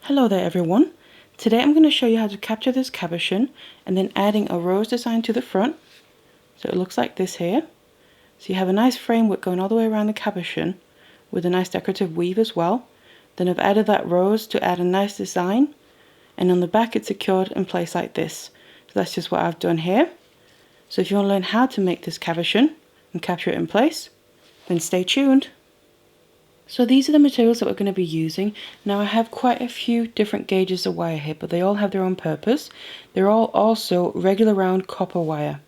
Hello there everyone. Today I'm going to show you how to capture this cabochon and then adding a rose design to the front. So it looks like this here. So you have a nice framework going all the way around the cabochon with a nice decorative weave as well. Then I've added that rose to add a nice design, and on the back it's secured in place like this. So that's just what I've done here. So if you want to learn how to make this cabochon and capture it in place, then stay tuned. So these are the materials that we're going to be using. Now I have quite a few different gauges of wire here, but they all have their own purpose. They're all also regular round copper wire.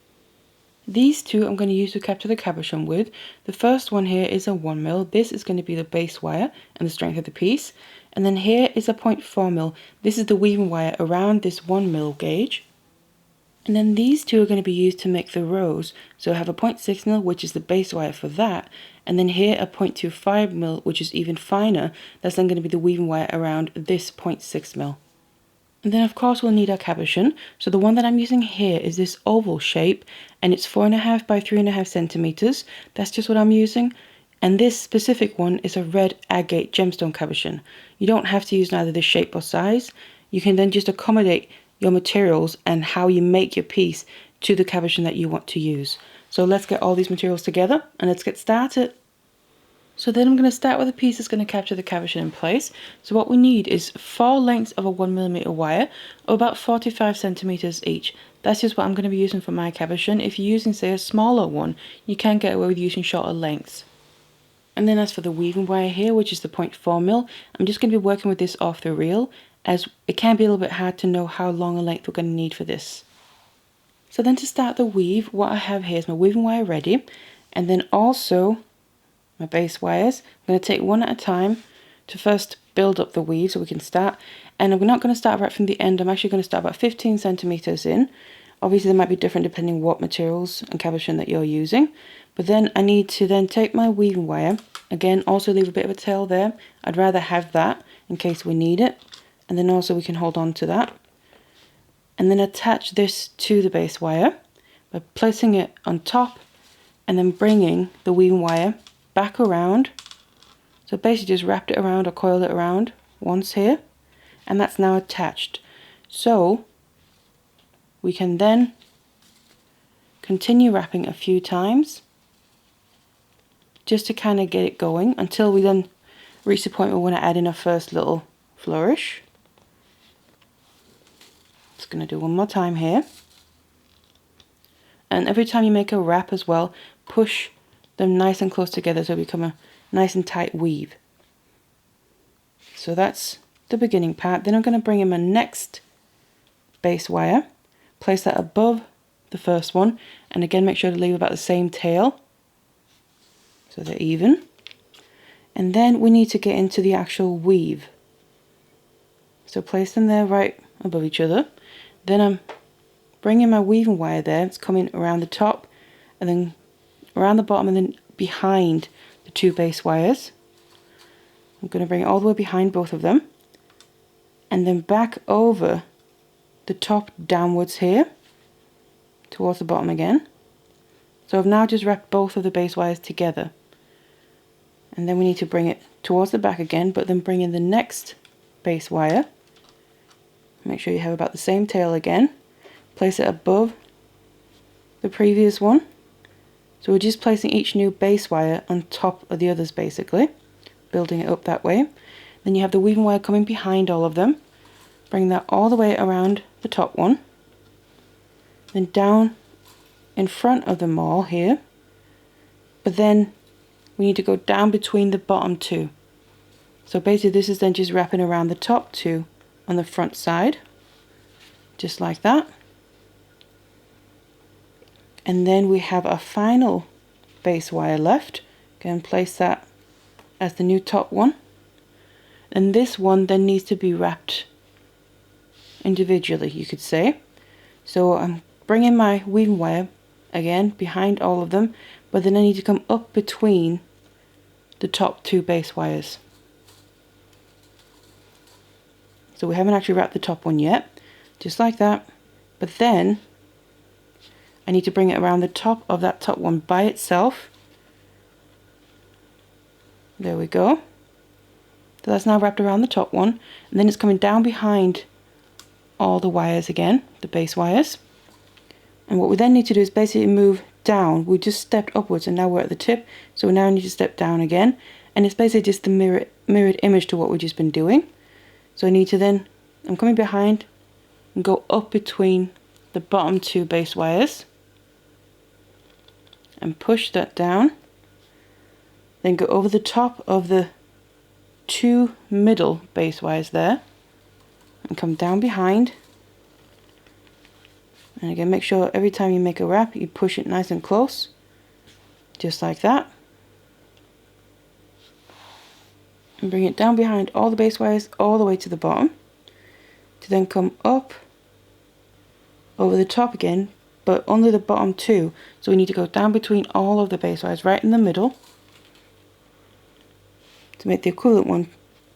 These two I'm going to use to capture the cabochon with. The first one here is a 1mm. This is going to be the base wire and the strength of the piece. And then here is a 0.4mm. This is the weaving wire around this 1mm gauge. And then these two are going to be used to make the rose. So I have a 0.6mm, which is the base wire for that. And then here a 0.25mm, which is even finer. That's then going to be the weaving wire around this 0.6mm. And then of course we'll need our cabochon. So the one that I'm using here is this oval shape, and it's 4.5 by 3.5 centimeters. That's just what I'm using. And this specific one is a red agate gemstone cabochon. You don't have to use neither this shape or size. You can then just accommodate your materials and how you make your piece to the cabochon that you want to use. So let's get all these materials together and let's get started. So then I'm going to start with a piece that's going to capture the cabochon in place. So what we need is 4 lengths of a 1mm wire of about 45 centimeters each. That's just what I'm going to be using for my cabochon. If you're using, say, a smaller one, you can get away with using shorter lengths. And then as for the weaving wire here, which is the 0.4mm, I'm just going to be working with this off the reel, as it can be a little bit hard to know how long a length we're going to need for this. So then to start the weave, what I have here is my weaving wire ready, and then also my base wires. I'm going to take one at a time to first build up the weave so we can start. And I'm not going to start right from the end. I'm actually going to start about 15 centimeters in. Obviously, they might be different depending what materials and cabochon that you're using. But then I need to then take my weaving wire. Again, also leave a bit of a tail there. I'd rather have that in case we need it. And then also we can hold on to that. And then attach this to the base wire by placing it on top and then bringing the weaving wire back around. So basically just wrapped it around or coiled it around once here, and that's now attached. So we can then continue wrapping a few times just to kind of get it going until we then reach the point where we want to add in our first little flourish. Just going to do one more time here. And every time you make a wrap as well, push them nice and close together so they become a nice and tight weave. So that's the beginning part. Then I'm going to bring in my next base wire, place that above the first one, and again make sure to leave about the same tail so they're even. And then we need to get into the actual weave. So place them there right above each other. Then I'm bringing my weaving wire there. It's coming around the top and then around the bottom and then behind the 2 base wires. I'm going to bring it all the way behind both of them and then back over the top downwards here towards the bottom again. So I've now just wrapped both of the base wires together, and then we need to bring it towards the back again, but then bring in the next base wire. Make sure you have about the same tail again. Place it above the previous one. So we're just placing each new base wire on top of the others basically, building it up that way. Then you have the weaving wire coming behind all of them. Bring that all the way around the top one. Then down in front of them all here. But then we need to go down between the bottom 2. So basically this is then just wrapping around the top 2 on the front side, just like that. And then we have our final base wire left. Go and place that as the new top one. And this one then needs to be wrapped individually, you could say. So I'm bringing my weaving wire again behind all of them, but then I need to come up between the top 2 base wires. So we haven't actually wrapped the top one yet, just like that. But then I need to bring it around the top of that top one by itself. There we go. So that's now wrapped around the top one, and then it's coming down behind all the wires again, the base wires. And what we then need to do is basically move down. We just stepped upwards and now we're at the tip, so we now need to step down again. And it's basically just the mirrored image to what we've just been doing. So I need to then, I'm coming behind and go up between the bottom two base wires and push that down. Then go over the top of the two middle base wires there and come down behind. And again, make sure every time you make a wrap, you push it nice and close, just like that. And bring it down behind all the base wires all the way to the bottom, to then come up over the top again, but under the bottom two. So we need to go down between all of the base wires, right in the middle, to make the equivalent one,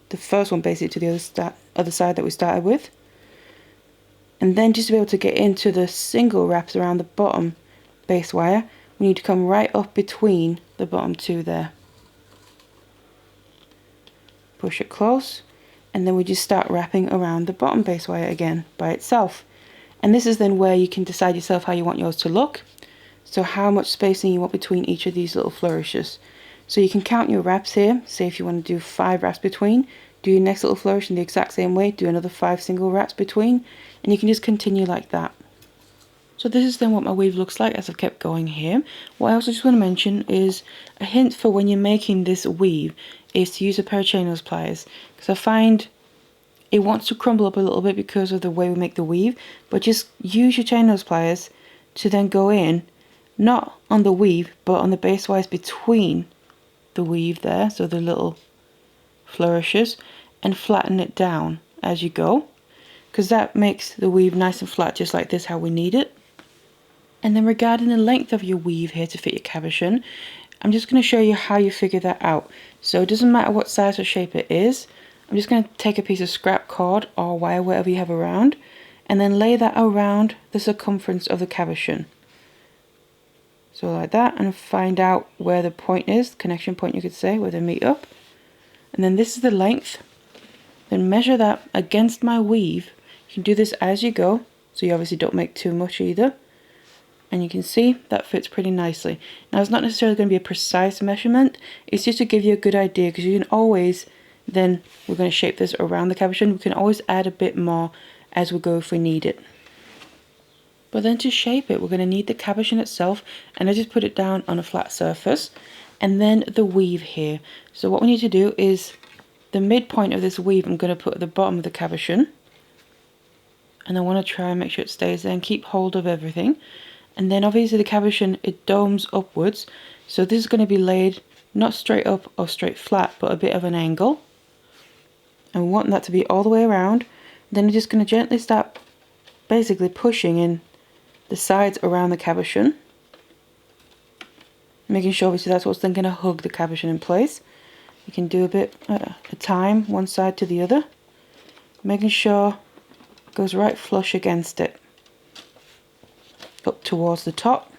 the first one basically, to the other side that we started with. And then just to be able to get into the single wraps around the bottom base wire, we need to come right up between the bottom two there. Push it close, and then we just start wrapping around the bottom base wire again by itself. And this is then where you can decide yourself how you want yours to look. So how much spacing you want between each of these little flourishes. So you can count your wraps here. Say if you want to do 5 wraps between, do your next little flourish in the exact same way, do another 5 single wraps between, and you can just continue like that. So this is then what my weave looks like as I've kept going here. What I also just want to mention is a hint for when you're making this weave is to use a pair of chain nose pliers, because I find it wants to crumble up a little bit because of the way we make the weave, but just use your chain nose pliers to then go in, not on the weave, but on the base wires between the weave there, so the little flourishes, and flatten it down as you go, because that makes the weave nice and flat, just like this, how we need it. And then regarding the length of your weave here to fit your cabochon, I'm just going to show you how you figure that out. So it doesn't matter what size or shape it is, I'm just going to take a piece of scrap cord or wire, whatever you have around, and then lay that around the circumference of the cabochon. So like that, and find out where the point is, connection point you could say, where they meet up. And then this is the length. Then measure that against my weave. You can do this as you go, so you obviously don't make too much either. And you can see that fits pretty nicely. Now it's not necessarily going to be a precise measurement, it's just to give you a good idea, because you can always, then we're going to shape this around the cabochon, we can always add a bit more as we go if we need it. But then to shape it, we're going to need the cabochon itself, and I just put it down on a flat surface, and then the weave here. So what we need to do is the midpoint of this weave I'm going to put at the bottom of the cabochon, and I want to try and make sure it stays there and keep hold of everything. And then obviously the cabochon, it domes upwards, so this is going to be laid not straight up or straight flat, but a bit of an angle, and we want that to be all the way around. Then we're just going to gently start basically pushing in the sides around the cabochon, making sure obviously that's what's then going to hug the cabochon in place. You can do a bit at a time, one side to the other, making sure it goes right flush against it, up towards the top.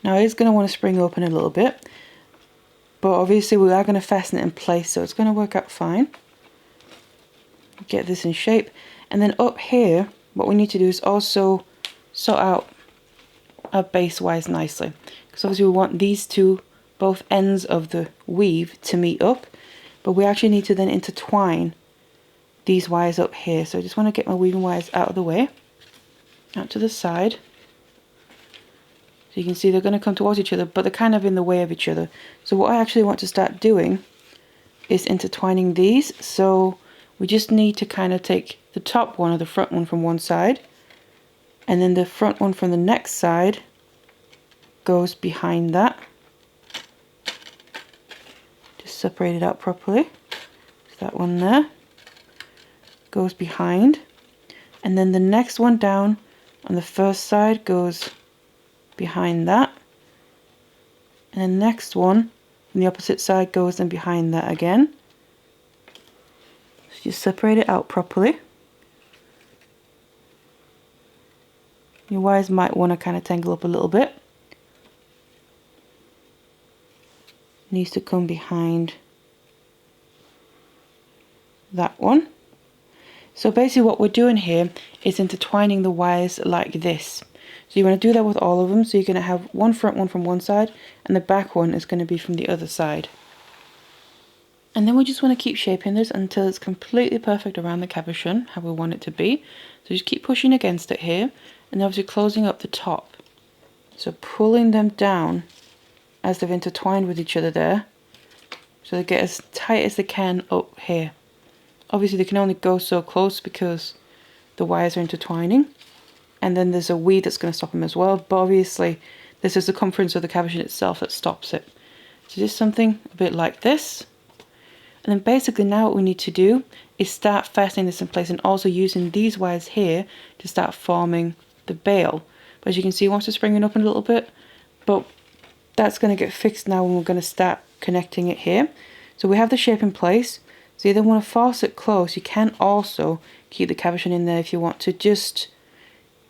Now it is going to want to spring open a little bit, but obviously we are going to fasten it in place, so it's going to work out fine. Get this in shape, and then up here what we need to do is also sort out our base wires nicely, because obviously we want these two, both ends of the weave, to meet up, but we actually need to then intertwine these wires up here. So I just want to get my weaving wires out of the way, out to the side, so you can see they're going to come towards each other, but they're kind of in the way of each other. So what I actually want to start doing is intertwining these. So we just need to kind of take the top one or the front one from one side, and then the front one from the next side goes behind that. Just separate it out properly. So that one there goes behind, and then the next one down on the first side goes behind that, and the next one on the opposite side goes then behind that again. So just separate it out properly. Your wires might want to kind of tangle up a little bit. needs to come behind that one. So basically what we're doing here is intertwining the wires like this. So you want to do that with all of them. So you're going to have one front one from one side and the back one is going to be from the other side. And then we just want to keep shaping this until it's completely perfect around the cabochon, how we want it to be. So just keep pushing against it here and obviously closing up the top. So pulling them down as they've intertwined with each other there. So they get as tight as they can up here. Obviously they can only go so close because the wires are intertwining. And then there's a weave that's going to stop them as well. But obviously this is the circumference of the cabochon itself that stops it. So just something a bit like this. And then basically now what we need to do is start fastening this in place and also using these wires here to start forming the bail. But as you can see, it wants to spring it up a little bit. But that's going to get fixed now when we're going to start connecting it here. So we have the shape in place. So you then want to force it close. You can also keep the cabochon in there if you want to, just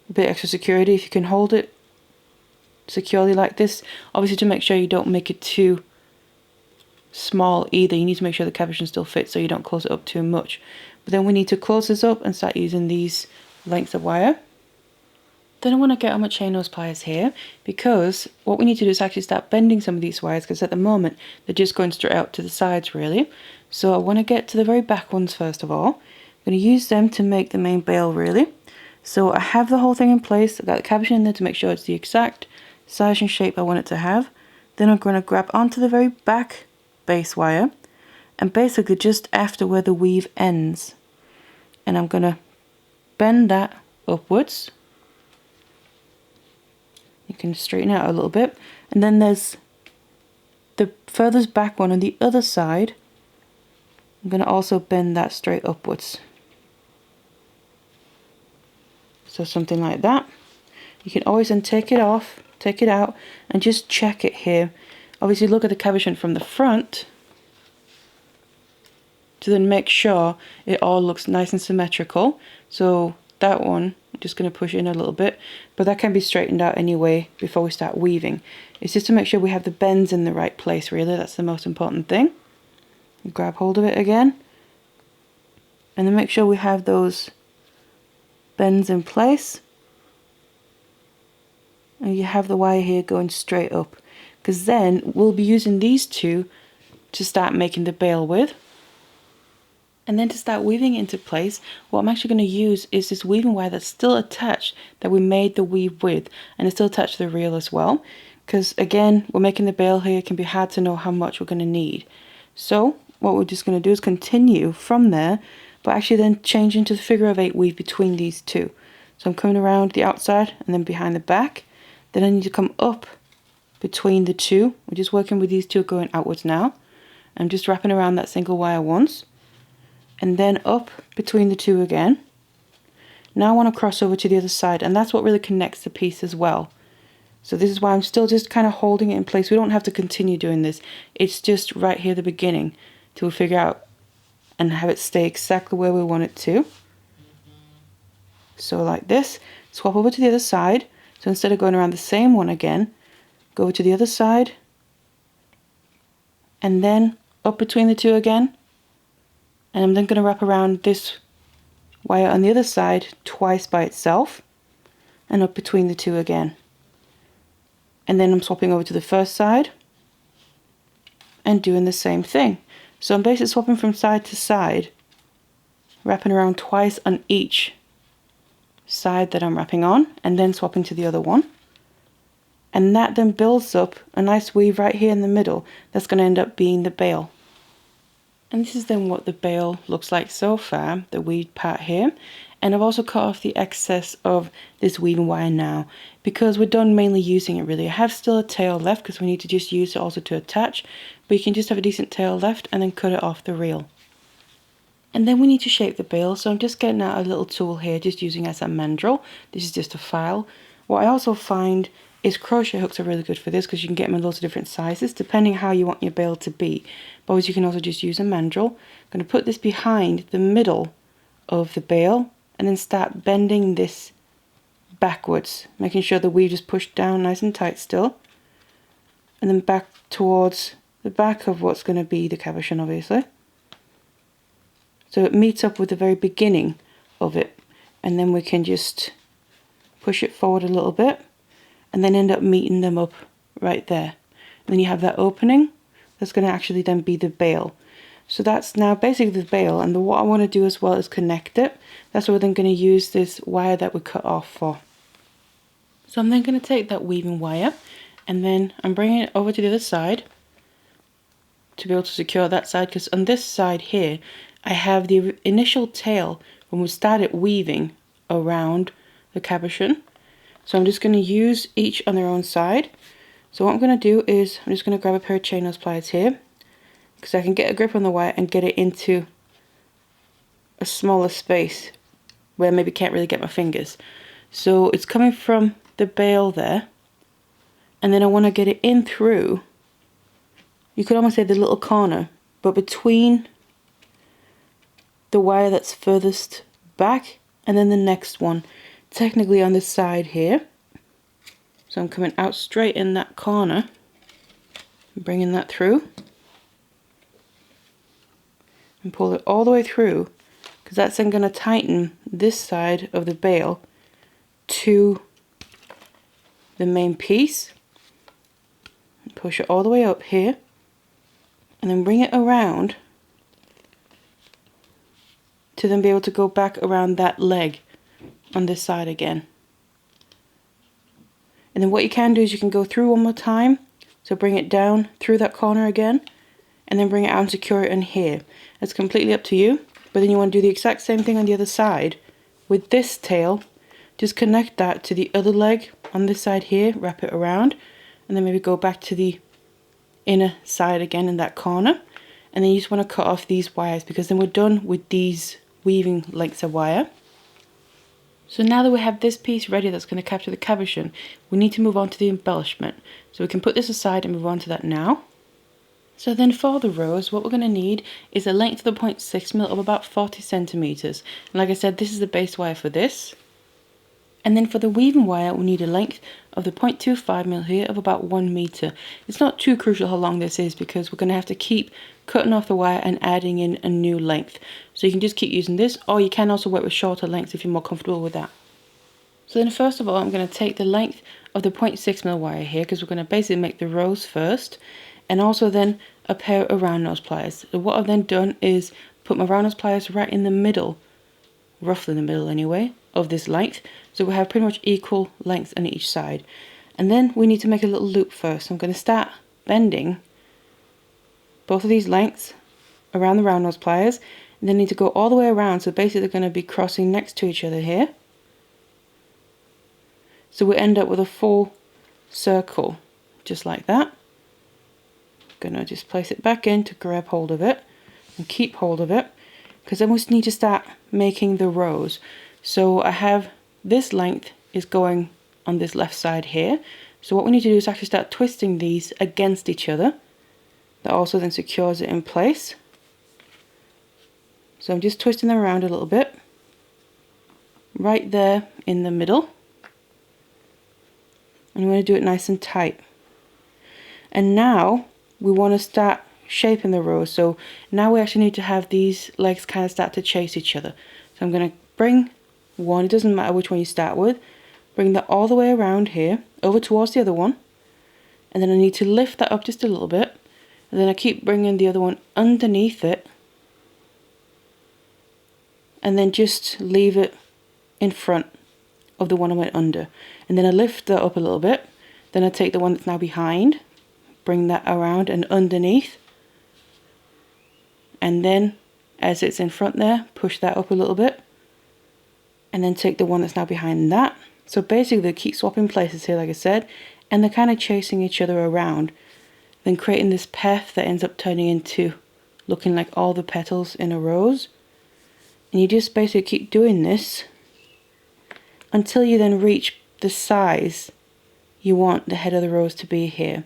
a bit extra security. If you can hold it securely like this, obviously to make sure you don't make it too small either. You need to make sure the cabochon still fits so you don't close it up too much. But then we need to close this up and start using these lengths of wire. Then I want to get on my chain nose pliers here, because what we need to do is actually start bending some of these wires, because at the moment they're just going straight out to the sides really. So I want to get to the very back ones first of all. I'm going to use them to make the main bail really. So I have the whole thing in place. I've got the cabochon in there to make sure it's the exact size and shape I want it to have. Then I'm going to grab onto the very back base wire and basically just after where the weave ends. And I'm going to bend that upwards. You can straighten out a little bit. And then there's the furthest back one on the other side. I'm going to also bend that straight upwards. So something like that. You can always then take it off, take it out, and just check it here. Obviously look at the cabochon from the front to then make sure it all looks nice and symmetrical. So that one, I'm just going to push in a little bit, but that can be straightened out anyway before we start weaving. It's just to make sure we have the bends in the right place really. That's the most important thing. Grab hold of it again and then make sure we have those bends in place, and you have the wire here going straight up, because then we'll be using these two to start making the bail with. And then to start weaving into place, what I'm actually going to use is this weaving wire that's still attached that we made the weave with, and it's still attached to the reel as well, because again we're making the bail here. It can be hard to know how much we're going to need. So what we're just going to do is continue from there, but actually then change into the figure of 8 weave between these two. So I'm coming around the outside and then behind the back. Then I need to come up between the two. We're just working with these two going outwards now. I'm just wrapping around that single wire once, and then up between the two again. Now I want to cross over to the other side, and that's what really connects the piece as well. So this is why I'm still just kind of holding it in place. We don't have to continue doing this. It's just right here at the beginning till we figure out and have it stay exactly where we want it to. So like this, swap over to the other side. So instead of going around the same one again, go over to the other side and then up between the two again. And I'm then going to wrap around this wire on the other side twice by itself and up between the two again. And then I'm swapping over to the first side and doing the same thing. So I'm basically swapping from side to side, wrapping around twice on each side that I'm wrapping on, and then swapping to the other one. And that then builds up a nice weave right here in the middle that's going to end up being the bail. And this is then what the bail looks like so far, the weave part here. And I've also cut off the excess of this weaving wire now, because we're done mainly using it really. I have still a tail left because we need to just use it also to attach, but you can just have a decent tail left and then cut it off the reel. And then we need to shape the bail, so I'm just getting out a little tool here, just using it as a mandrel. This is just a file. What I also find is crochet hooks are really good for this, because you can get them in lots of different sizes depending how you want your bail to be. But you can also just use a mandrel. I'm going to put this behind the middle of the bail and then start bending this backwards, making sure the weave is pushed down nice and tight still, and then back towards the back of what's going to be the cabochon, obviously. So it meets up with the very beginning of it, and then we can just push it forward a little bit and then end up meeting them up right there. And then you have that opening that's going to actually then be the bail. So that's now basically the bail, and what I want to do as well is connect it. That's what we're then going to use this wire that we cut off for. So I'm then going to take that weaving wire, and then I'm bringing it over to the other side to be able to secure that side, because on this side here I have the initial tail when we started weaving around the cabochon. So I'm just going to use each on their own side. So what I'm going to do is I'm just going to grab a pair of chain nose pliers here, because I can get a grip on the wire and get it into a smaller space where I maybe can't really get my fingers. So it's coming from the bail there, and then I want to get it in through, you could almost say the little corner, but between the wire that's furthest back and then the next one, technically on this side here. So I'm coming out straight in that corner, bringing that through, and pull it all the way through, because that's then going to tighten this side of the bail to the main piece. Push it all the way up here, and then bring it around to then be able to go back around that leg on this side again. And then what you can do is you can go through one more time, so bring it down through that corner again, and then bring it out and secure it in here. It's completely up to you, but then you want to do the exact same thing on the other side. With this tail, just connect that to the other leg on this side here, wrap it around, and then maybe go back to the inner side again in that corner. And then you just want to cut off these wires, because then we're done with these weaving lengths of wire. So now that we have this piece ready that's going to capture the cabochon, we need to move on to the embellishment. So we can put this aside and move on to that now. So then for the rose, what we're going to need is a length of the 0.6mm of about 40 centimeters. And like I said, this is the base wire for this. And then for the weaving wire, we need a length of the 0.25mm here of about 1 meter. It's not too crucial how long this is, because we're going to have to keep cutting off the wire and adding in a new length. So you can just keep using this, or you can also work with shorter lengths if you're more comfortable with that. So then first of all, I'm going to take the length of the 0.6mm wire here, because we're going to basically make the rose first, and also then a pair of round nose pliers. So what I've then done is put my round nose pliers right in the middle, roughly in the middle anyway, of this length, so we have pretty much equal lengths on each side. And then we need to make a little loop first. So I'm going to start bending both of these lengths around the round nose pliers, and then need to go all the way around, so basically they're going to be crossing next to each other here. So we end up with a full circle, just like that. I'm going to just place it back in to grab hold of it and keep hold of it, because then we need to start making the rose. So I have this length is going on this left side here. So what we need to do is actually start twisting these against each other. That also then secures it in place. So I'm just twisting them around a little bit, right there in the middle. And you want to do it nice and tight. And now we want to start shaping the rose. So now we actually need to have these legs kind of start to chase each other. So I'm going to bring one, it doesn't matter which one you start with, bring that all the way around here, over towards the other one, and then I need to lift that up just a little bit, and then I keep bringing the other one underneath it, and then just leave it in front of the one I went under. And then I lift that up a little bit, then I take the one that's now behind, bring that around and underneath, and then as it's in front there, push that up a little bit, and then take the one that's now behind that. So basically they keep swapping places here, like I said, and they're kind of chasing each other around, then creating this path that ends up turning into looking like all the petals in a rose. And you just basically keep doing this until you then reach the size you want the head of the rose to be here.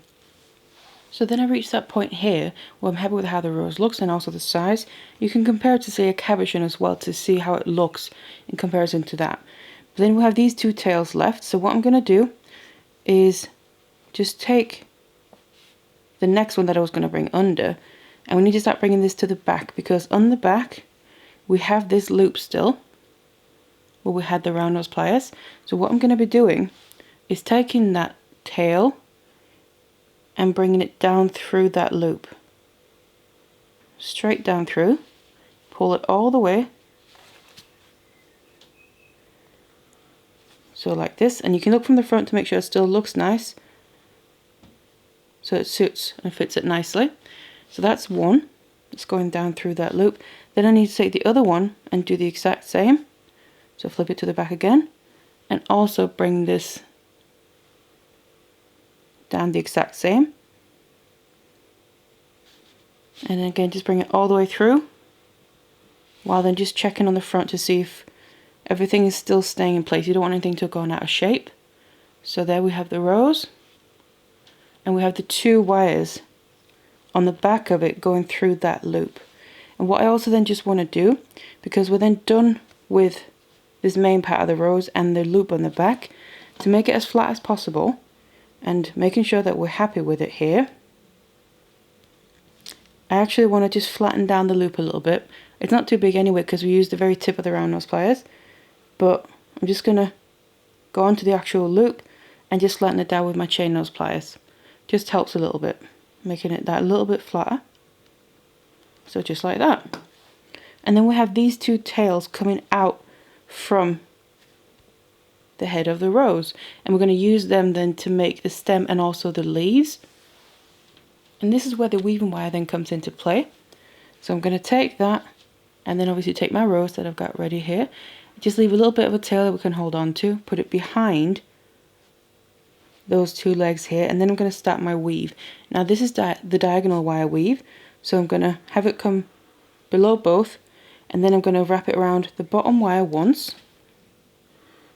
So then I reached that point here where I'm happy with how the rose looks and also the size. You can compare it to, say, a cabochon as well to see how it looks in comparison to that. But then we have these two tails left. So what I'm going to do is just take the next one that I was going to bring under. And we need to start bringing this to the back, because on the back we have this loop still where we had the round nose pliers. So what I'm going to be doing is taking that tail and bringing it down through that loop, straight down through, pull it all the way, so like this, and you can look from the front to make sure it still looks nice, so it suits and fits it nicely. So that's one, it's going down through that loop. Then I need to take the other one and do the exact same, so flip it to the back again, and also bring this down the exact same, and then again just bring it all the way through, while then just checking on the front to see if everything is still staying in place. You don't want anything to go out of shape. So there we have the rose, and we have the two wires on the back of it going through that loop. And what I also then just want to do, because we're then done with this main part of the rose and the loop on the back, to make it as flat as possible and making sure that we're happy with it here, I actually want to just flatten down the loop a little bit. It's not too big anyway because we used the very tip of the round nose pliers, but I'm just going to go onto the actual loop and just flatten it down with my chain nose pliers. Just helps a little bit, making it that a little bit flatter. So just like that. And then we have these two tails coming out from the head of the rose, and we're going to use them then to make the stem and also the leaves. And this is where the weaving wire then comes into play. So I'm going to take that, and then obviously take my rose that I've got ready here, just leave a little bit of a tail that we can hold on to, put it behind those two legs here, and then I'm going to start my weave. Now this is the diagonal wire weave, so I'm going to have it come below both, and then I'm going to wrap it around the bottom wire once,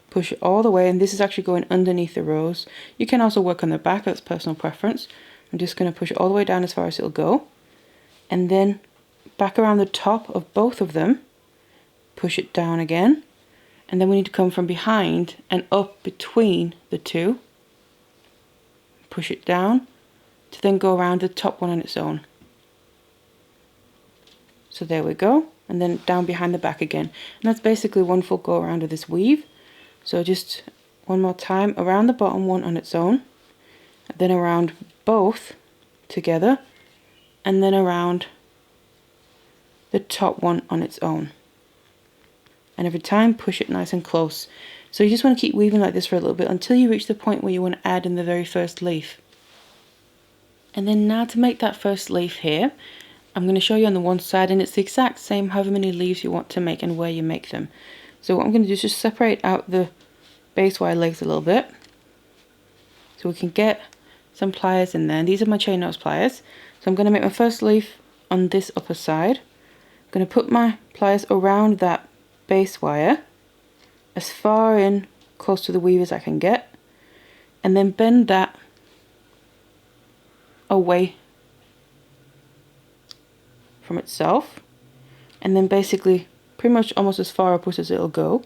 push it all the way, and this is actually going underneath the rose. You can also work on the back, that's personal preference. I'm just going to push it all the way down as far as it'll go, and then back around the top of both of them, push it down again, and then we need to come from behind and up between the two, push it down to then go around the top one on its own. So there we go, and then down behind the back again, and that's basically one full go around of this weave. So just one more time around the bottom one on its own, then around both together, and then around the top one on its own, and every time push it nice and close. So you just want to keep weaving like this for a little bit until you reach the point where you want to add in the very first leaf. And then now to make that first leaf here, I'm going to show you on the one side, and it's the exact same however many leaves you want to make and where you make them. So what I'm going to do is just separate out the base wire legs a little bit so we can get some pliers in there. And these are my chain nose pliers. So I'm going to make my first leaf on this upper side. I'm going to put my pliers around that base wire as far in close to the weave as I can get, and then bend that away from itself, and then basically pretty much almost as far upwards as it'll go,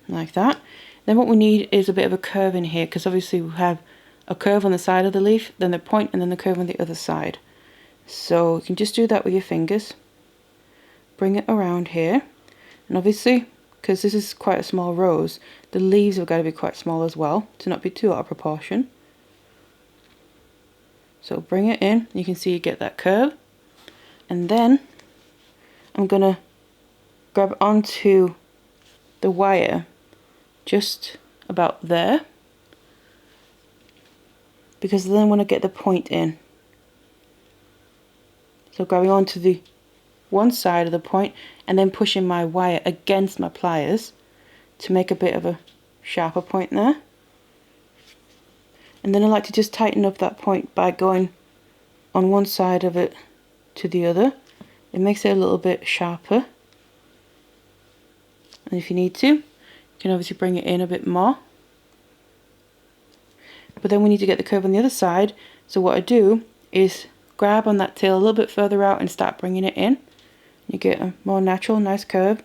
like that. Then what we need is a bit of a curve in here, because obviously we have a curve on the side of the leaf, then the point, and then the curve on the other side. So you can just do that with your fingers, bring it around here, and obviously because this is quite a small rose, the leaves have got to be quite small as well to not be too out of proportion. So bring it in, you can see you get that curve, and then I'm gonna grab onto the wire just about there, because then I want to get the point in. So grabbing onto the one side of the point and then pushing my wire against my pliers to make a bit of a sharper point there. And then I like to just tighten up that point by going on one side of it to the other. It makes it a little bit sharper. And if you need to, you can obviously bring it in a bit more. But then we need to get the curve on the other side. So what I do is grab on that tail a little bit further out and start bringing it in. You get a more natural, nice curve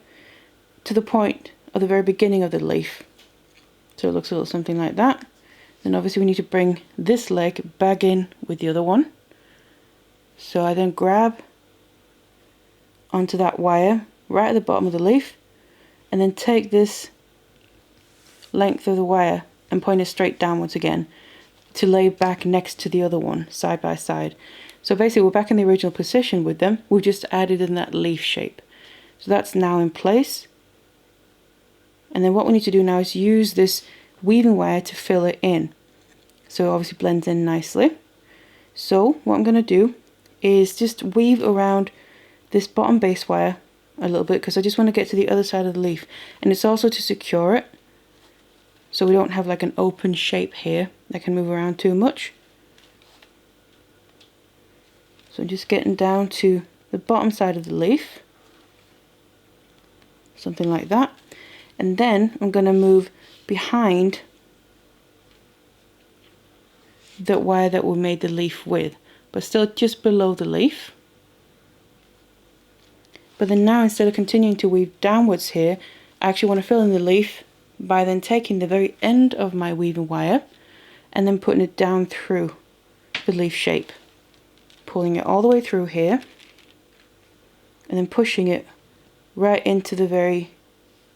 to the point of the very beginning of the leaf. So it looks a little something like that. Then obviously we need to bring this leg back in with the other one. So I then grab onto that wire right at the bottom of the leaf and then take this length of the wire and point it straight downwards again to lay back next to the other one, side by side. So basically we're back in the original position with them, we've just added in that leaf shape. So that's now in place. And then what we need to do now is use this weaving wire to fill it in. So it obviously blends in nicely. So what I'm going to do is just weave around this bottom base wire a little bit because I just want to get to the other side of the leaf. And it's also to secure it so we don't have like an open shape here that can move around too much. So I'm just getting down to the bottom side of the leaf, something like that. And then I'm going to move behind the wire that we made the leaf with, but still just below the leaf. But then now, instead of continuing to weave downwards here, I actually want to fill in the leaf by then taking the very end of my weaving wire and then putting it down through the leaf shape, pulling it all the way through here and then pushing it right into the very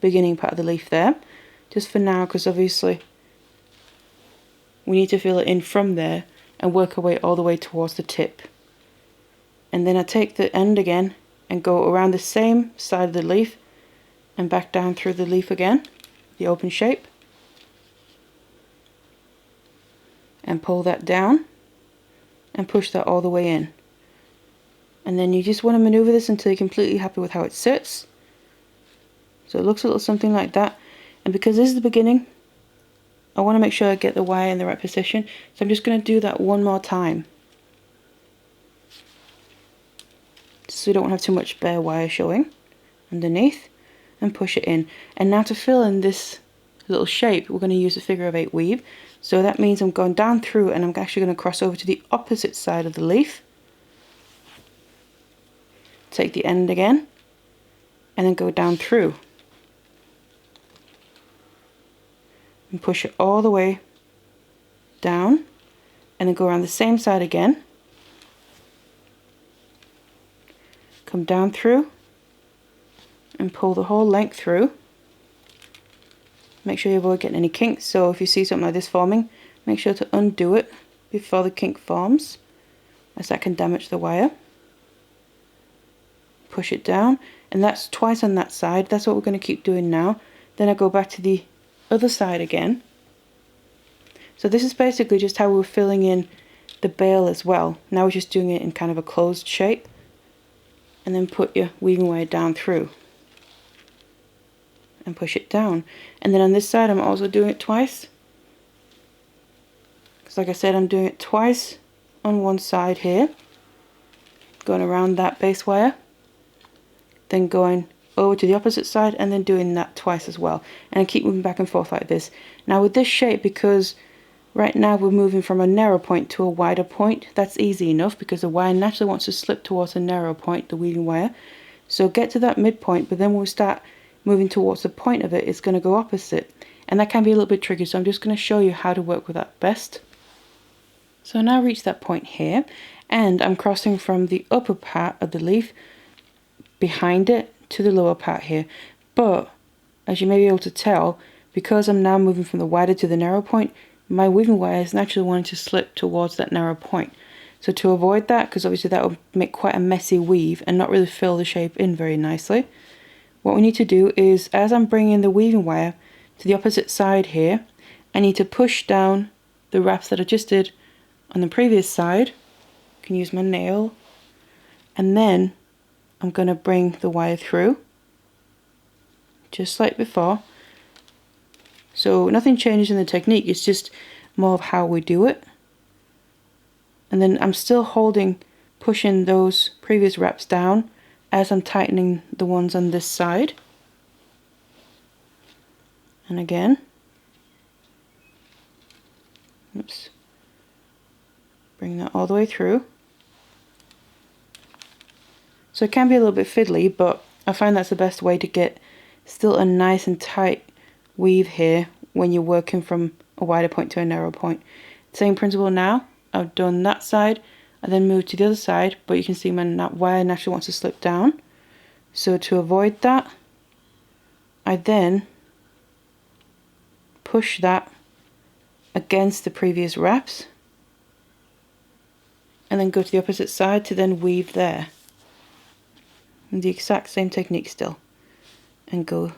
beginning part of the leaf there, just for now, because obviously we need to fill it in from there and work our way all the way towards the tip. And then I take the end again and go around the same side of the leaf and back down through the leaf again, the open shape, and pull that down and push that all the way in. And then you just want to maneuver this until you're completely happy with how it sits. So it looks a little something like that. And because this is the beginning, I want to make sure I get the wire in the right position. So I'm just going to do that one more time, so we don't have too much bare wire showing underneath, and push it in. And now to fill in this little shape, we're going to use a figure of 8 weave. So that means I'm going down through and I'm actually going to cross over to the opposite side of the leaf, take the end again and then go down through and push it all the way down, and then go around the same side again, come down through and pull the whole length through. Make sure you avoid getting any kinks, so if you see something like this forming, make sure to undo it before the kink forms, as that can damage the wire. Push it down, and that's twice on that side. That's what we're going to keep doing now. Then I go back to the other side again. So this is basically just how we're filling in the bail as well. Now we're just doing it in kind of a closed shape, and then put your weaving wire down through and push it down. And then on this side I'm also doing it twice, because like I said, I'm doing it twice on one side here, going around that base wire, then going over to the opposite side and then doing that twice as well, and I keep moving back and forth like this. Now with this shape, because right now we're moving from a narrow point to a wider point, that's easy enough because the wire naturally wants to slip towards a narrow point, the weaving wire. So get to that midpoint, but then when we start moving towards the point of it, it's going to go opposite, and that can be a little bit tricky, so I'm just going to show you how to work with that best. So I now reach that point here, and I'm crossing from the upper part of the leaf behind it to the lower part here. But as you may be able to tell, because I'm now moving from the wider to the narrow point, my weaving wire is naturally wanting to slip towards that narrow point. So to avoid that, because obviously that will make quite a messy weave and not really fill the shape in very nicely, what we need to do is, as I'm bringing the weaving wire to the opposite side here, I need to push down the wraps that I just did on the previous side. I can use my nail, and then I'm going to bring the wire through just like before. So nothing changes in the technique, it's just more of how we do it. And then I'm still pushing those previous wraps down as I'm tightening the ones on this side. And again, oops, bring that all the way through. So it can be a little bit fiddly, but I find that's the best way to get still a nice and tight weave here when you're working from a wider point to a narrow point. Same principle now. I've done that side, I then moved to the other side, but you can see my wire naturally wants to slip down. So to avoid that, I then push that against the previous wraps and then go to the opposite side to then weave there. And the exact same technique still. And go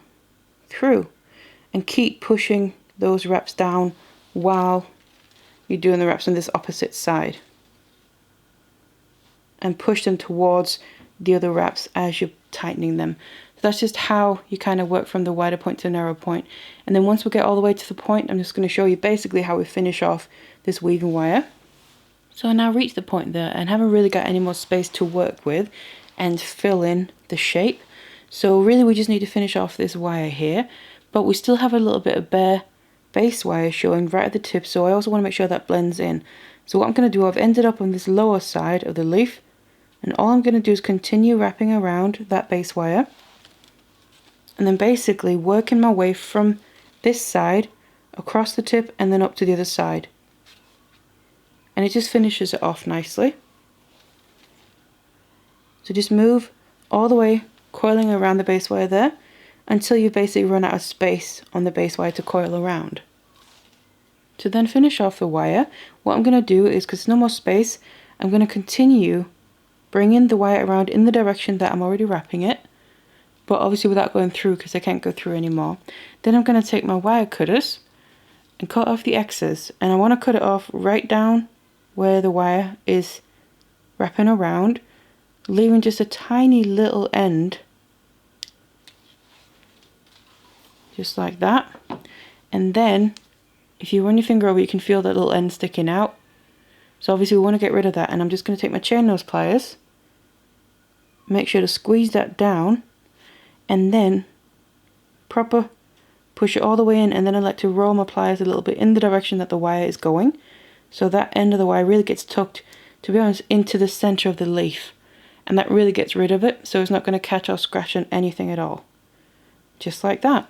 through. And keep pushing those wraps down while you're doing the wraps on this opposite side. And push them towards the other wraps as you're tightening them. So that's just how you kind of work from the wider point to the narrow point. And then once we get all the way to the point, I'm just going to show you basically how we finish off this weaving wire. So I now reach the point there and haven't really got any more space to work with and fill in the shape. So really we just need to finish off this wire here, but we still have a little bit of bare base wire showing right at the tip, so I also want to make sure that blends in. So what I'm going to do, I've ended up on this lower side of the leaf, and all I'm going to do is continue wrapping around that base wire, and then basically working my way from this side across the tip and then up to the other side. And it just finishes it off nicely. So just move all the way, coiling around the base wire there, until you basically run out of space on the base wire to coil around. To then finish off the wire, what I'm going to do is, because there's no more space, I'm going to continue bringing the wire around in the direction that I'm already wrapping it, but obviously without going through because I can't go through anymore. Then I'm going to take my wire cutters and cut off the excess, and I want to cut it off right down where the wire is wrapping around, leaving just a tiny little end, just like that. And then if you run your finger over, you can feel that little end sticking out. So obviously we want to get rid of that, and I'm just going to take my chain nose pliers, make sure to squeeze that down, and then proper push it all the way in, and then I like to roll my pliers a little bit in the direction that the wire is going, so that end of the wire really gets tucked, to be honest, into the center of the leaf, and that really gets rid of it, so it's not going to catch or scratch on anything at all. Just like that.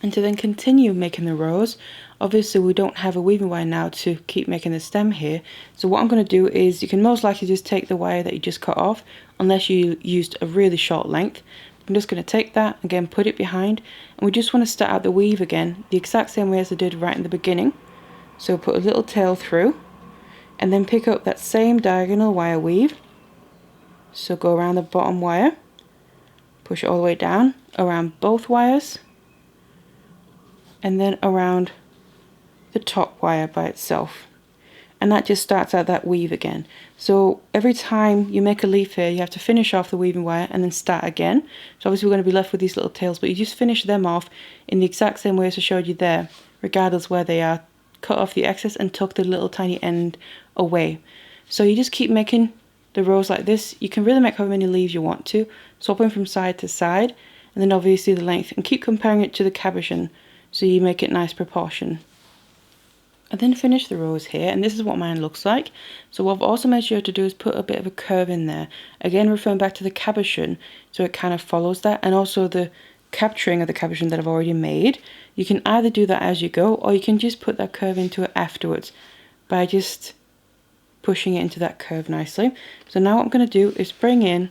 And to then continue making the rows, obviously we don't have a weaving wire now to keep making the stem here, so what I'm going to do is, you can most likely just take the wire that you just cut off, unless you used a really short length. I'm just going to take that, again put it behind, and we just want to start out the weave again, the exact same way as I did right in the beginning. So put a little tail through, and then pick up that same diagonal wire weave. So go around the bottom wire, push it all the way down, around both wires, and then around the top wire by itself. And that just starts out that weave again. So every time you make a leaf here, you have to finish off the weaving wire and then start again. So obviously we're going to be left with these little tails, but you just finish them off in the exact same way as I showed you there, regardless where they are. Cut off the excess and tuck the little tiny end away. So you just keep making the rows like this. You can really make however many leaves you want to, swapping from side to side, and then obviously the length, and keep comparing it to the cabochon so you make it nice proportion. I then finish the rows here, and this is what mine looks like. So what I've also made sure to do is put a bit of a curve in there, again referring back to the cabochon, so it kind of follows that, and also the capturing of the cabochon that I've already made. You can either do that as you go, or you can just put that curve into it afterwards by just pushing it into that curve nicely. So now what I'm going to do is bring in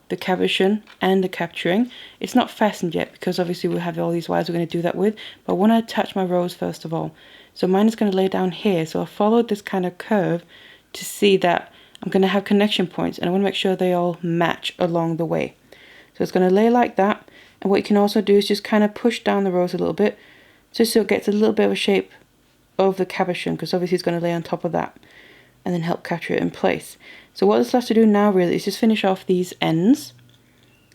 the cabochon and the capturing. It's not fastened yet because obviously we have all these wires we're going to do that with, but I want to attach my rows first of all. So mine is going to lay down here, so I followed this kind of curve to see that I'm going to have connection points, and I want to make sure they all match along the way. So it's going to lay like that, and what you can also do is just kind of push down the rows a little bit, just so it gets a little bit of a shape of the cabochon, because obviously it's going to lay on top of that, and then help capture it in place. So what this left to do now really is just finish off these ends.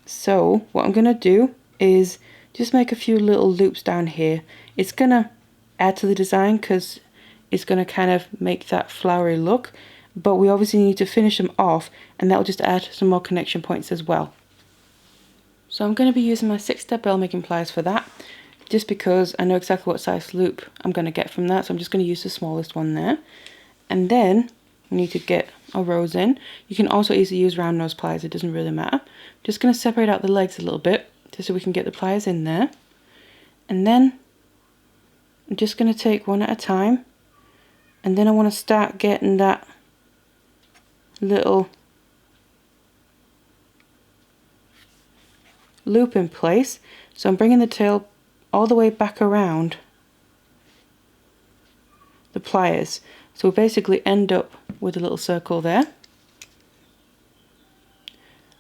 So what I'm going to do is just make a few little loops down here. It's going to add to the design because it's going to kind of make that flowery look, but we obviously need to finish them off, and that will just add some more connection points as well. So I'm going to be using my 6-step bell making pliers for that, just because I know exactly what size loop I'm going to get from that, so I'm just going to use the smallest one there. And then we need to get our rows in. You can also easily use round nose pliers, it doesn't really matter. Just going to separate out the legs a little bit, just so we can get the pliers in there. And then I'm just going to take one at a time, and then I want to start getting that little loop in place. So I'm bringing the tail all the way back around the pliers. So we basically end up with a little circle there.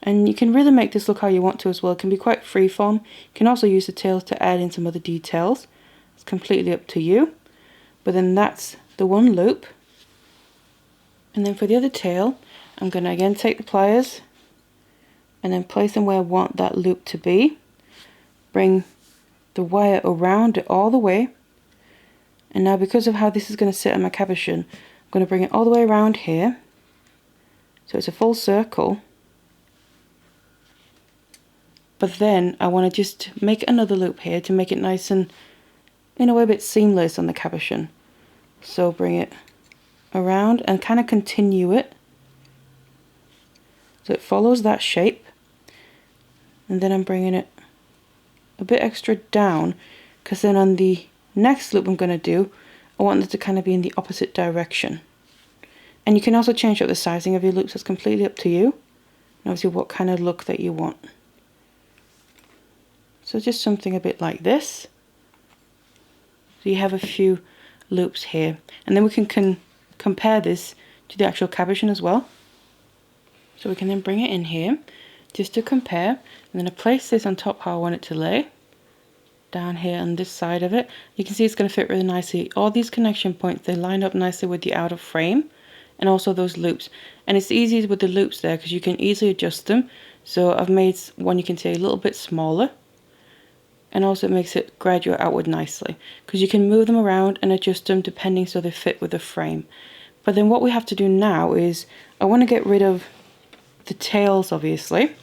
And you can really make this look how you want to as well. It can be quite freeform. You can also use the tails to add in some other details. It's completely up to you. But then that's the one loop. And then for the other tail, I'm going to again take the pliers and then place them where I want that loop to be. Bring the wire around it all the way. And now because of how this is going to sit on my cabochon, I'm going to bring it all the way around here. So it's a full circle. But then I want to just make another loop here to make it nice and, in a way, a bit seamless on the cabochon. So bring it around and kind of continue it. So it follows that shape. And then I'm bringing it a bit extra down, because then on the next loop I'm going to do, I want it to kind of be in the opposite direction. And you can also change up the sizing of your loops. It's completely up to you. And obviously what kind of look that you want. So just something a bit like this. So you have a few loops here. And then we can compare this to the actual cabochon as well. So we can then bring it in here just to compare. And then I place this on top how I want it to lay. Down here on this side of it. You can see it's going to fit really nicely. All these connection points, they line up nicely with the outer frame. And also those loops. And it's easy with the loops there because you can easily adjust them. So I've made one, you can see, a little bit smaller. And also it makes it graduate outward nicely, because you can move them around and adjust them depending so they fit with the frame. But then what we have to do now is, I want to get rid of the tails obviously,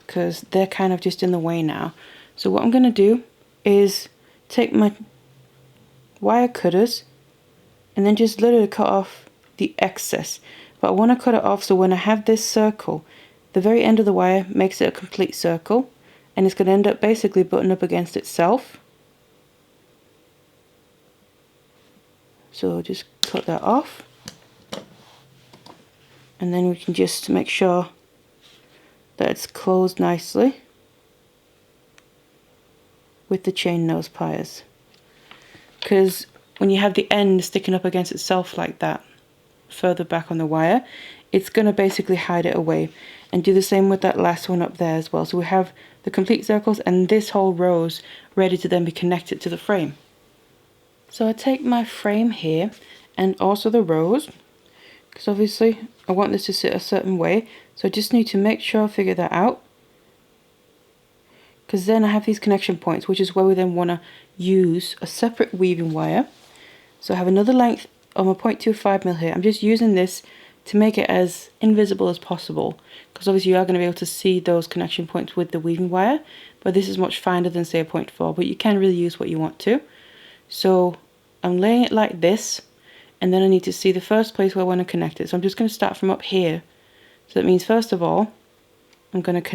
because they're kind of just in the way now. So what I'm going to do is take my wire cutters and then just literally cut off the excess. But I want to cut it off so when I have this circle, the very end of the wire makes it a complete circle. And it's going to end up basically butting up against itself. So just cut that off. And then we can just make sure that it's closed nicely with the chain nose pliers. Because when you have the end sticking up against itself like that, further back on the wire, it's going to basically hide it away. And do the same with that last one up there as well. So we have the complete circles and this whole row's ready to then be connected to the frame. So I take my frame here and also the rows, because obviously I want this to sit a certain way. So I just need to make sure I figure that out. Because then I have these connection points, which is where we then want to use a separate weaving wire. So I have another length of a 0.25mm here. I'm just using this to make it as invisible as possible, because obviously you are going to be able to see those connection points with the weaving wire, but this is much finer than say a 0.4, but you can really use what you want to. So I'm laying it like this, and then I need to see the first place where I want to connect it. So I'm just going to start from up here. So that means first of all, I'm going to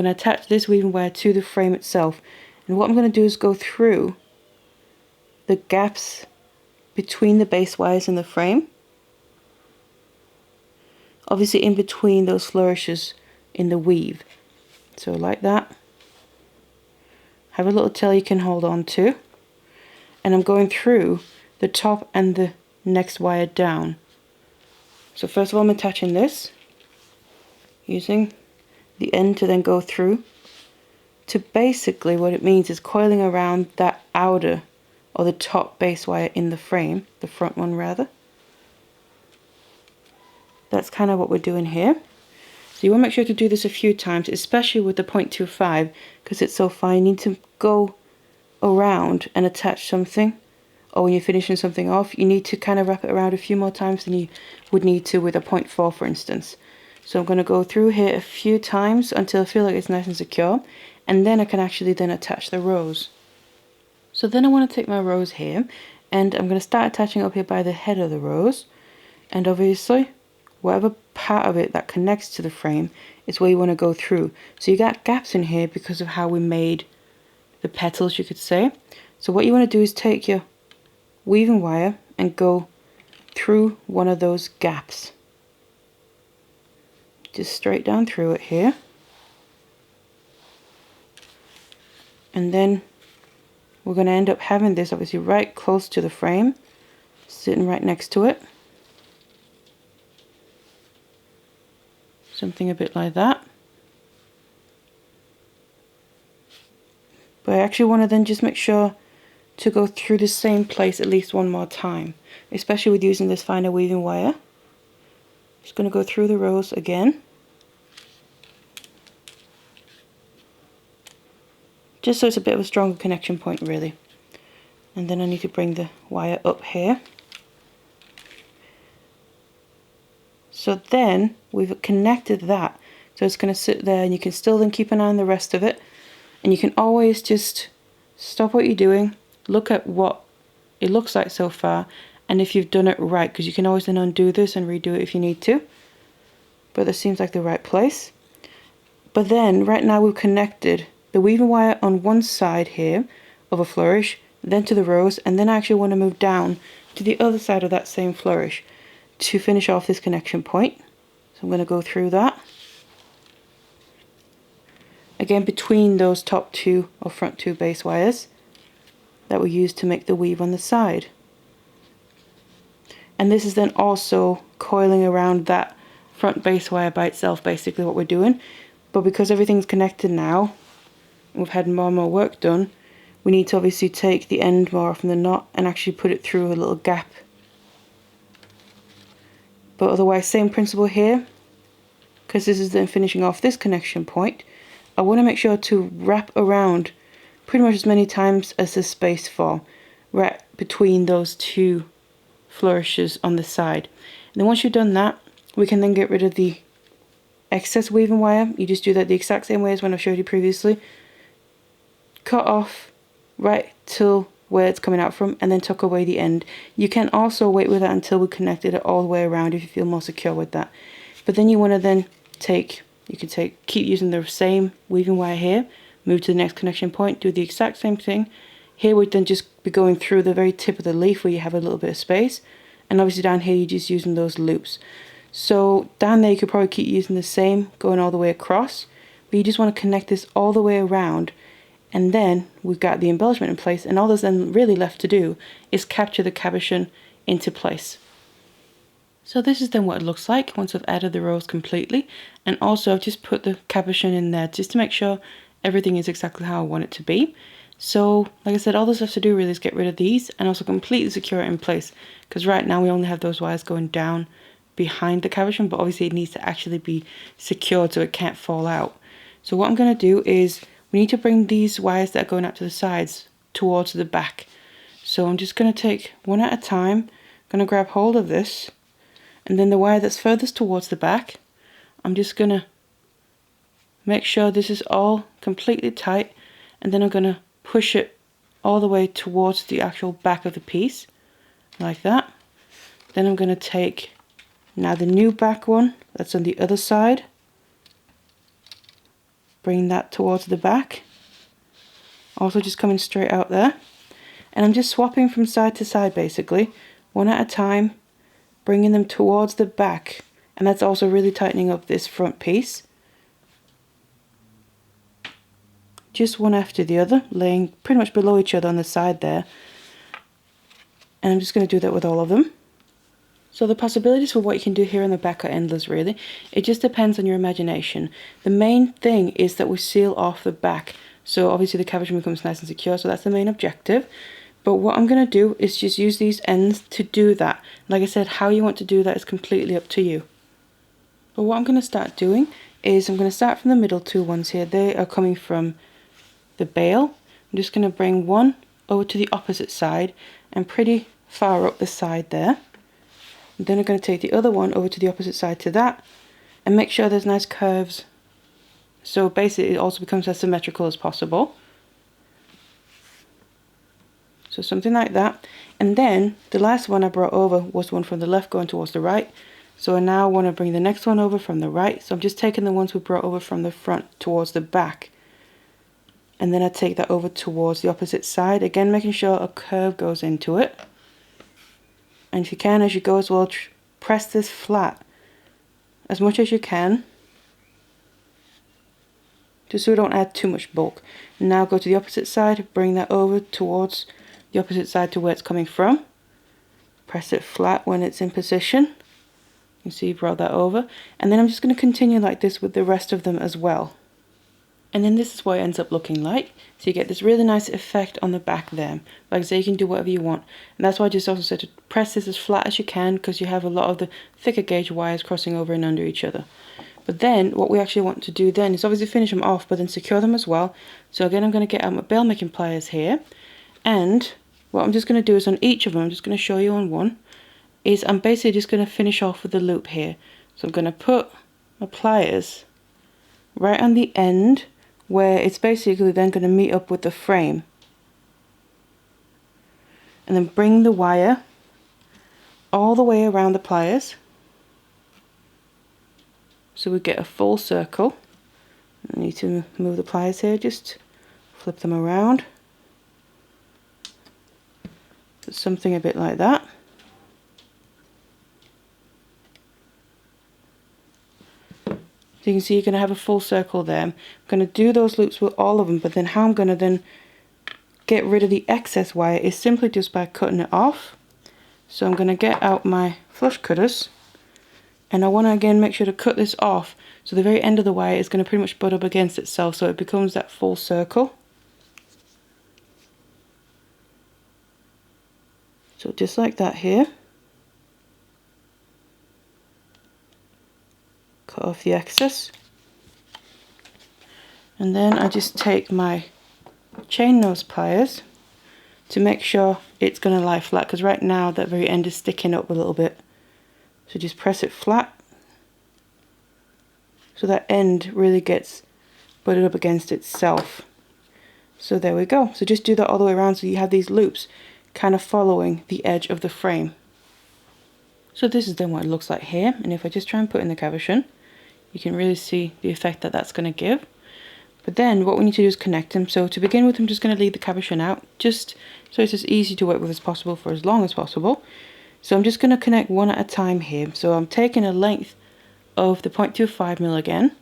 attach this weaving wire to the frame itself, and what I'm going to do is go through the gaps between the base wires in the frame, obviously in between those flourishes in the weave. So like that. Have a little tail you can hold on to, and I'm going through the top and the next wire down. So first of all I'm attaching this, using the end to then go through to basically what it means is coiling around that outer or the top base wire in the frame, the front one rather. That's kind of what we're doing here. So you want to make sure to do this a few times, especially with the 0.25, because it's so fine. You need to go around and attach something, or when you're finishing something off, you need to kind of wrap it around a few more times than you would need to with a 0.4, for instance. So I'm going to go through here a few times until I feel like it's nice and secure, and then I can actually then attach the rows. So then I want to take my rows here, and I'm going to start attaching up here by the head of the rows, and obviously whatever part of it that connects to the frame is where you want to go through. So you got gaps in here because of how we made the petals, you could say. So what you want to do is take your weaving wire and go through one of those gaps. Just straight down through it here. And then we're going to end up having this obviously right close to the frame, sitting right next to it. Something a bit like that. But I actually want to then just make sure to go through the same place at least one more time, especially with using this finer weaving wire. Just going to go through the rows again, just so it's a bit of a stronger connection point really. And then I need to bring the wire up here. So then we've connected that, so it's going to sit there, and you can still then keep an eye on the rest of it, and you can always just stop what you're doing, look at what it looks like so far, and if you've done it right, because you can always then undo this and redo it if you need to. But this seems like the right place. But then right now we've connected the weaving wire on one side here of a flourish, then to the rows, and then I actually want to move down to the other side of that same flourish to finish off this connection point. So I'm going to go through that. Again, between those top two or front two base wires that we use to make the weave on the side. And this is then also coiling around that front base wire by itself, basically what we're doing. But because everything's connected now, we've had more and more work done, we need to obviously take the end more from the knot and actually put it through a little gap. But otherwise, same principle here, because this is then finishing off this connection point. I want to make sure to wrap around pretty much as many times as the space for, right between those two flourishes on the side. And then once you've done that, we can then get rid of the excess weaving wire. You just do that the exact same way as when I showed you previously. Cut off right till where it's coming out from, and then tuck away the end. You can also wait with that until we connected it all the way around if you feel more secure with that. But then you want to then keep using the same weaving wire here, move to the next connection point, do the exact same thing. Here we'd then just be going through the very tip of the leaf where you have a little bit of space, and obviously down here you're just using those loops. So down there you could probably keep using the same, going all the way across, but you just want to connect this all the way around, and then we've got the embellishment in place, and all there's then really left to do is capture the cabochon into place. So this is then what it looks like once I've added the rows completely, and also I've just put the cabochon in there just to make sure everything is exactly how I want it to be. So like I said, all there's left to do really is get rid of these and also completely secure it in place, because right now we only have those wires going down behind the cabochon, but obviously it needs to actually be secured so it can't fall out. So what I'm going to do is we need to bring these wires that are going out to the sides towards the back. So I'm just going to take one at a time, going to grab hold of this, and then the wire that's furthest towards the back, I'm just going to make sure this is all completely tight, and then I'm going to push it all the way towards the actual back of the piece, like that. Then I'm going to take now the new back one that's on the other side, bring that towards the back, also just coming straight out there, and I'm just swapping from side to side basically, one at a time, bringing them towards the back, and that's also really tightening up this front piece. Just one after the other, laying pretty much below each other on the side there, and I'm just going to do that with all of them. So the possibilities for what you can do here in the back are endless really. It just depends on your imagination. The main thing is that we seal off the back, so obviously the cabochon becomes nice and secure, so that's the main objective. But what I'm going to do is just use these ends to do that. Like I said, how you want to do that is completely up to you. But what I'm going to start doing is I'm going to start from the middle two ones here. They are coming from the bail. I'm just going to bring one over to the opposite side and pretty far up the side there. And then I'm going to take the other one over to the opposite side to that and make sure there's nice curves. So basically it also becomes as symmetrical as possible. So something like that. And then the last one I brought over was the one from the left going towards the right. So I now want to bring the next one over from the right. So I'm just taking the ones we brought over from the front towards the back and then I take that over towards the opposite side, again making sure a curve goes into it. And if you can, as you go as well, press this flat as much as you can, just so we don't add too much bulk. Now go to the opposite side, bring that over towards the opposite side to where it's coming from. Press it flat when it's in position. You can see you brought that over. And then I'm just going to continue like this with the rest of them as well. And then this is what it ends up looking like. So you get this really nice effect on the back there. Like I say, you can do whatever you want. And that's why I just also said to press this as flat as you can, because you have a lot of the thicker gauge wires crossing over and under each other. But then what we actually want to do then is obviously finish them off, but then secure them as well. So again, I'm going to get out my bail making pliers here. And what I'm just going to do is on each of them, I'm just going to show you on one, is I'm basically just going to finish off with the loop here. So I'm going to put my pliers right on the end, where it's basically then going to meet up with the frame. And then bring the wire all the way around the pliers, so we get a full circle. I need to move the pliers here, just flip them around. Something a bit like that. So you can see you're going to have a full circle there. I'm going to do those loops with all of them, but then how I'm going to then get rid of the excess wire is simply just by cutting it off. So I'm going to get out my flush cutters, and I want to again make sure to cut this off so the very end of the wire is going to pretty much butt up against itself, so it becomes that full circle. So just like that here. Cut off the excess, and then I just take my chain nose pliers to make sure it's going to lie flat, because right now that very end is sticking up a little bit. So just press it flat so that end really gets butted up against itself. So there we go. So just do that all the way around so you have these loops kind of following the edge of the frame. So this is then what it looks like here, and if I just try and put in the cabochon, you can really see the effect that that's going to give. But then what we need to do is connect them. So to begin with, I'm just going to leave the cabochon out, just so it's as easy to work with as possible for as long as possible. So I'm just going to connect one at a time here. So I'm taking a length of the 0.25mm again,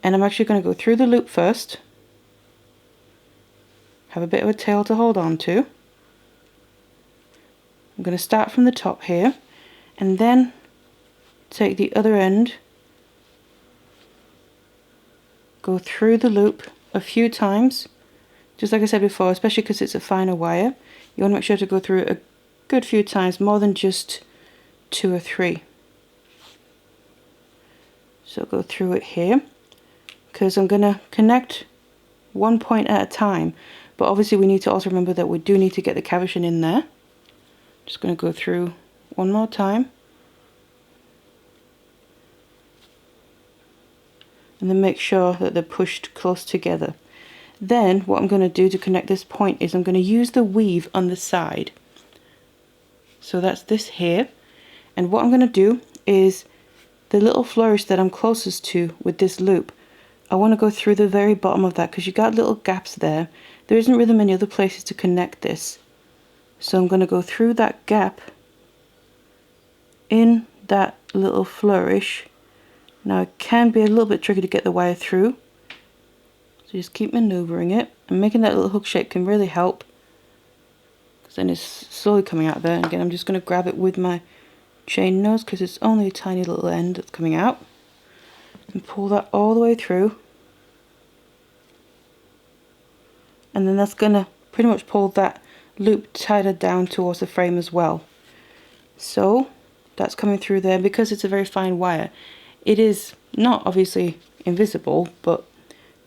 and I'm actually going to go through the loop first, have a bit of a tail to hold on to. I'm going to start from the top here, and then take the other end, go through the loop a few times, just like I said before, especially because it's a finer wire. You want to make sure to go through it a good few times, more than just 2 or 3. So go through it here, because I'm going to connect one point at a time, but obviously we need to also remember that we do need to get the cabochon in there. Just going to go through one more time, and then make sure that they're pushed close together. Then what I'm going to do to connect this point is I'm going to use the weave on the side. So that's this here, and what I'm going to do is the little flourish that I'm closest to with this loop, I want to go through the very bottom of that, because you got little gaps there. There isn't really many other places to connect this. So I'm going to go through that gap in that little flourish. Now it can be a little bit tricky to get the wire through, so just keep maneuvering it, and making that little hook shape can really help, because then it's slowly coming out there. And again, I'm just going to grab it with my chain nose, because it's only a tiny little end that's coming out, and pull that all the way through, and then that's going to pretty much pull that loop tighter down towards the frame as well. So that's coming through there. Because it's a very fine wire, it is not obviously invisible, but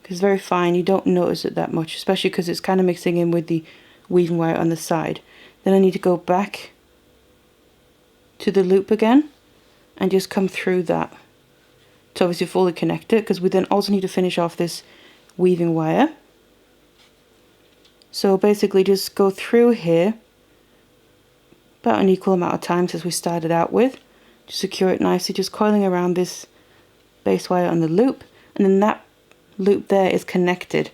because it's very fine, you don't notice it that much, especially because it's kind of mixing in with the weaving wire on the side. Then I need to go back to the loop again and just come through that to obviously fully connect it, because we then also need to finish off this weaving wire. So basically just go through here about an equal amount of times as we started out with, to secure it nicely, just coiling around this base wire on the loop, and then that loop there is connected.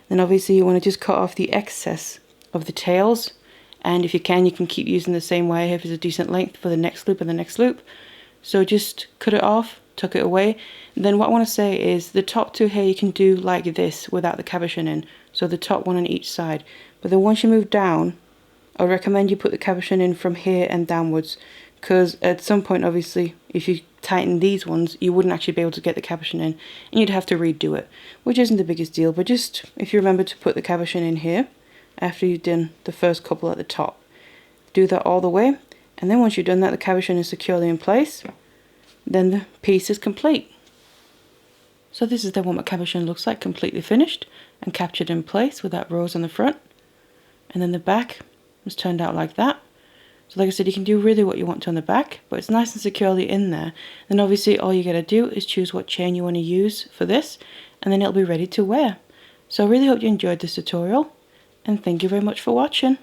Then obviously you want to just cut off the excess of the tails, and if you can keep using the same wire if it's a decent length for the next loop and the next loop. So just cut it off, tuck it away. And then what I want to say is the top two here you can do like this without the cabochon in, so the top one on each side. But then once you move down, I recommend you put the cabochon in from here and downwards, because at some point obviously if you tighten these ones you wouldn't actually be able to get the cabochon in and you'd have to redo it, which isn't the biggest deal. But just if you remember to put the cabochon in here after you've done the first couple at the top, do that all the way, and then once you've done that, the cabochon is securely in place, then the piece is complete. So this is then what my cabochon looks like, completely finished and captured in place with that rose on the front, and then the back was turned out like that. So like I said, you can do really what you want to on the back, but it's nice and securely in there. Then obviously all you gotta do is choose what chain you want to use for this, and then it'll be ready to wear. So I really hope you enjoyed this tutorial, and thank you very much for watching.